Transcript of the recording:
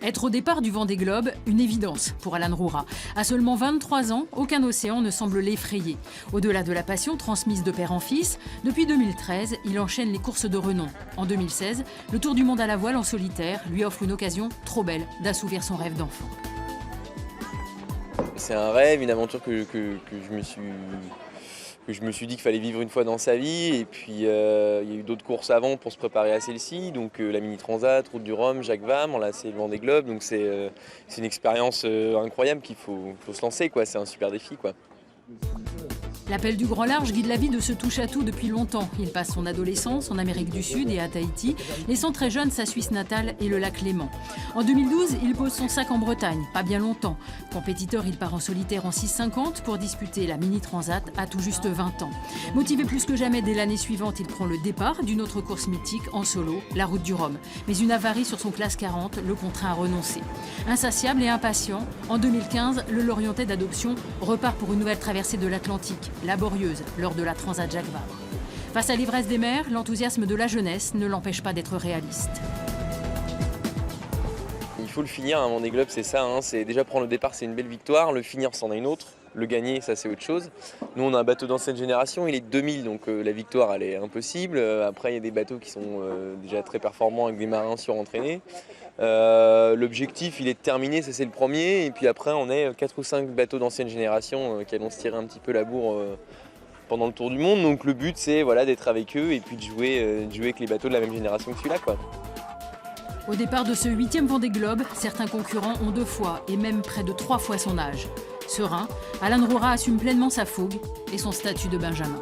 Être au départ du Vendée Globe, une évidence pour Alan Roura. À seulement 23 ans, aucun océan ne semble l'effrayer. Au-delà de la passion transmise de père en fils, depuis 2013, il enchaîne les courses de renom. En 2016, le Tour du monde à la voile en solitaire lui offre une occasion trop belle d'assouvir son rêve d'enfant. C'est un rêve, une aventure que je me suis dit qu'il fallait vivre une fois dans sa vie. Et puis il y a eu d'autres courses avant pour se préparer à celle-ci. Donc la Mini Transat, Route du Rhum, Jacques Vabre, là c'est le Vendée Globe. Donc c'est une expérience incroyable qu'il faut se lancer, quoi. C'est un super défi, quoi. L'appel du grand large guide la vie de ce touche-à-tout depuis longtemps. Il passe son adolescence en Amérique du Sud et à Tahiti, laissant très jeune sa Suisse natale et le lac Léman. En 2012, il pose son sac en Bretagne, pas bien longtemps. Compétiteur, il part en solitaire en 6,50 pour disputer la Mini Transat à tout juste 20 ans. Motivé plus que jamais, dès l'année suivante, il prend le départ d'une autre course mythique en solo, la Route du Rhum. Mais une avarie sur son classe 40 le contraint à renoncer. Insatiable et impatient, en 2015, le Lorientais d'adoption repart pour une nouvelle traversée de l'Atlantique, laborieuse lors de la Transat Jacques Vabre. Face à l'ivresse des mers, l'enthousiasme de la jeunesse ne l'empêche pas d'être réaliste. Il faut le finir, un Vendée Globe, c'est ça, hein. C'est déjà prendre le départ, c'est une belle victoire. Le finir, c'en est une autre. Le gagner, ça c'est autre chose. Nous, on a un bateau d'ancienne génération, il est de 2000, donc la victoire, elle est impossible. Après, il y a des bateaux qui sont déjà très performants avec des marins surentraînés. L'objectif, il est de terminer, ça c'est le premier. Et puis après, on est 4 ou 5 bateaux d'ancienne génération qui allons se tirer un petit peu la bourre pendant le tour du monde. Donc le but, c'est voilà, d'être avec eux et puis de jouer avec les bateaux de la même génération que celui-là, quoi. Au départ de ce 8e Vendée Globe, certains concurrents ont 2 fois et même près de 3 fois son âge. Serein, Alan Roura assume pleinement sa fougue et son statut de Benjamin.